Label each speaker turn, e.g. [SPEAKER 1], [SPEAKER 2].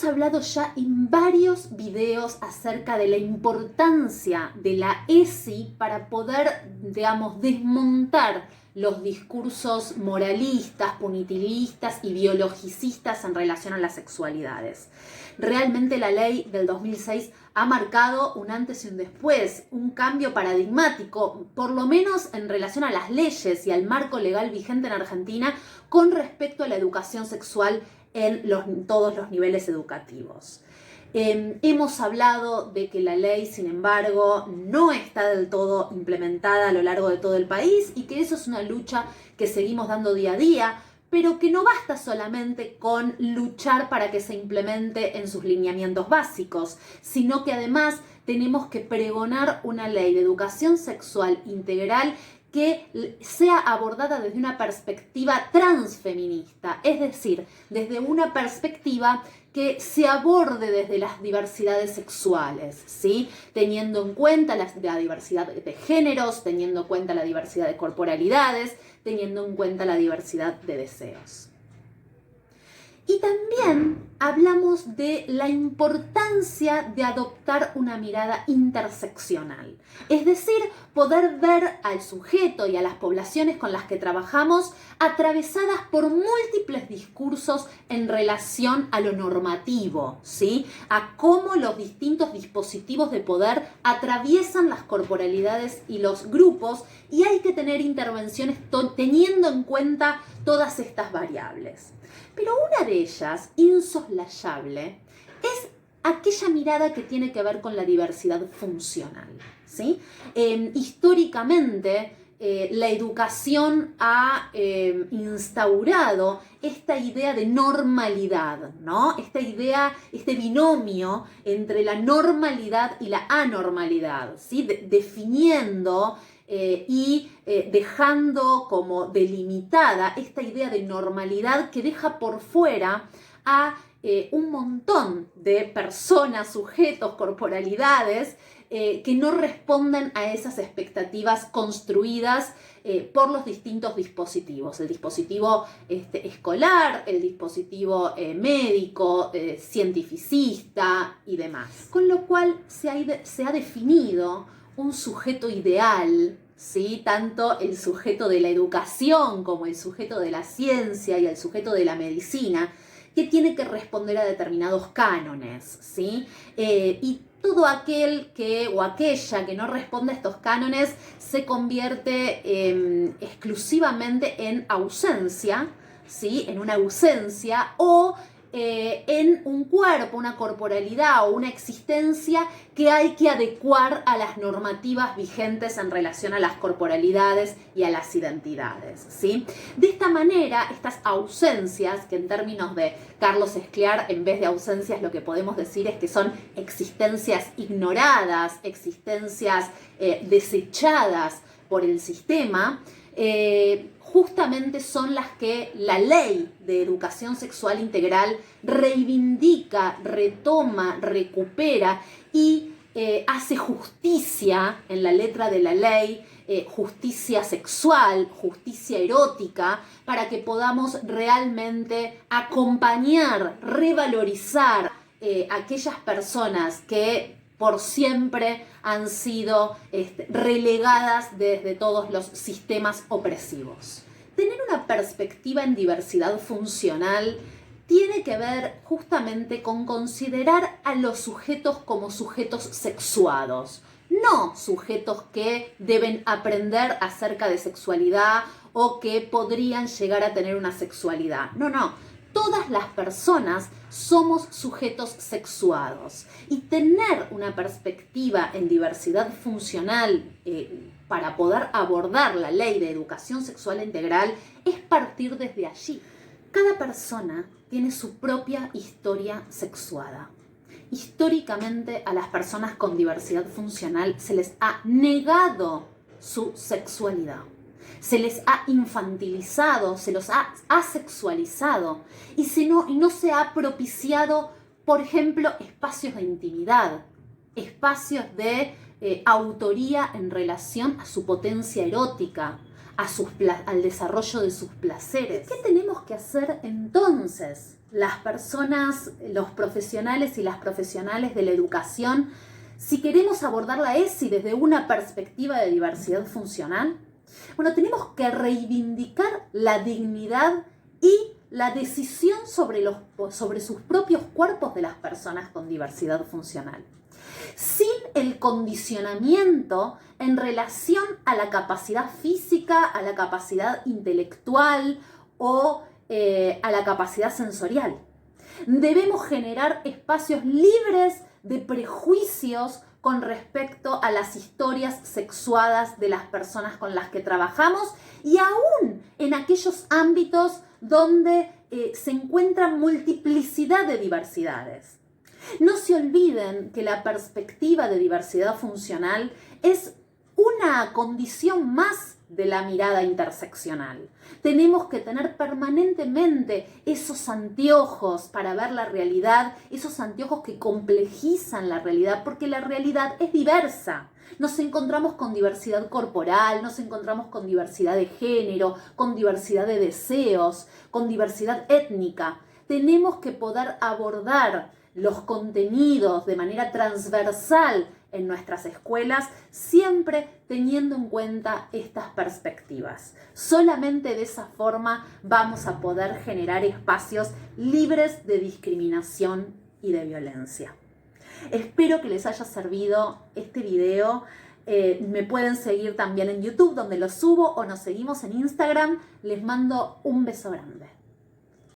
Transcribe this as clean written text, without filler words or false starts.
[SPEAKER 1] hemos hablado ya en varios videos acerca de la importancia de la ESI para poder, digamos, desmontar los discursos moralistas, punitivistas y biologicistas en relación a las sexualidades. Realmente la ley del 2006 ha marcado un antes y un después, un cambio paradigmático, por lo menos en relación a las leyes y al marco legal vigente en Argentina con respecto a la educación sexual en todos los niveles educativos. Hemos hablado de que la ley, sin embargo, no está del todo implementada a lo largo de todo el país y que eso es una lucha que seguimos dando día a día, pero que no basta solamente con luchar para que se implemente en sus lineamientos básicos, sino que además tenemos que pregonar una ley de educación sexual integral que sea abordada desde una perspectiva transfeminista, es decir, desde una perspectiva que se aborde desde las diversidades sexuales, ¿sí? Teniendo en cuenta la diversidad de géneros, teniendo en cuenta la diversidad de corporalidades, teniendo en cuenta la diversidad de deseos. Y también hablamos de la importancia de adoptar una mirada interseccional, es decir, poder ver al sujeto y a las poblaciones con las que trabajamos atravesadas por múltiples discursos en relación a lo normativo, ¿sí? A cómo los distintos dispositivos de poder atraviesan las corporalidades y los grupos, y hay que tener intervenciones teniendo en cuenta todas estas variables. Pero una de ellas, insoslayable, es aquella mirada que tiene que ver con la diversidad funcional, ¿sí? Históricamente, la educación ha instaurado esta idea de normalidad, ¿no? Esta idea, este binomio entre la normalidad y la anormalidad, ¿sí? Definiendo y dejando como delimitada esta idea de normalidad que deja por fuera a un montón de personas, sujetos, corporalidades que no responden a esas expectativas construidas por los distintos dispositivos, el dispositivo escolar, el dispositivo médico, cientificista y demás. Con lo cual se ha definido un sujeto ideal, ¿sí? Tanto el sujeto de la educación como el sujeto de la ciencia y el sujeto de la medicina, que tiene que responder a determinados cánones, ¿sí? Y todo aquel o aquella que no responde a estos cánones se convierte exclusivamente en ausencia, ¿sí? En una ausencia o en un cuerpo, una corporalidad o una existencia que hay que adecuar a las normativas vigentes en relación a las corporalidades y a las identidades, ¿sí? De esta manera, estas ausencias, que en términos de Carlos Escliar, en vez de ausencias lo que podemos decir es que son existencias ignoradas, existencias desechadas por el sistema, justamente son las que la ley de educación sexual integral reivindica, retoma, recupera y hace justicia en la letra de la ley, justicia sexual, justicia erótica, para que podamos realmente acompañar, revalorizar aquellas personas que por siempre han sido relegadas desde todos los sistemas opresivos. Tener una perspectiva en diversidad funcional tiene que ver justamente con considerar a los sujetos como sujetos sexuados, no sujetos que deben aprender acerca de sexualidad o que podrían llegar a tener una sexualidad. No. Todas las personas somos sujetos sexuados y tener una perspectiva en diversidad funcional para poder abordar la ley de educación sexual integral es partir desde allí. Cada persona tiene su propia historia sexuada. Históricamente a las personas con diversidad funcional se les ha negado su sexualidad. Se les ha infantilizado, se los ha asexualizado y no se ha propiciado, por ejemplo, espacios de intimidad, espacios de autoría en relación a su potencia erótica, al desarrollo de sus placeres. ¿Qué tenemos que hacer entonces las personas, los profesionales y las profesionales de la educación, si queremos abordar la ESI desde una perspectiva de diversidad funcional? Bueno, tenemos que reivindicar la dignidad y la decisión sobre sus propios cuerpos de las personas con diversidad funcional, sin el condicionamiento en relación a la capacidad física, a la capacidad intelectual o a la capacidad sensorial. Debemos generar espacios libres de prejuicios con respecto a las historias sexuadas de las personas con las que trabajamos y aún en aquellos ámbitos donde se encuentra multiplicidad de diversidades. No se olviden que la perspectiva de diversidad funcional es una condición más de la mirada interseccional. Tenemos que tener permanentemente esos anteojos para ver la realidad, esos anteojos que complejizan la realidad, porque la realidad es diversa. Nos encontramos con diversidad corporal, nos encontramos con diversidad de género, con diversidad de deseos, con diversidad étnica. Tenemos que poder abordar los contenidos de manera transversal en nuestras escuelas, siempre teniendo en cuenta estas perspectivas. Solamente de esa forma vamos a poder generar espacios libres de discriminación y de violencia. Espero que les haya servido este video. Me pueden seguir también en YouTube, donde lo subo, o nos seguimos en Instagram. Les mando un beso grande.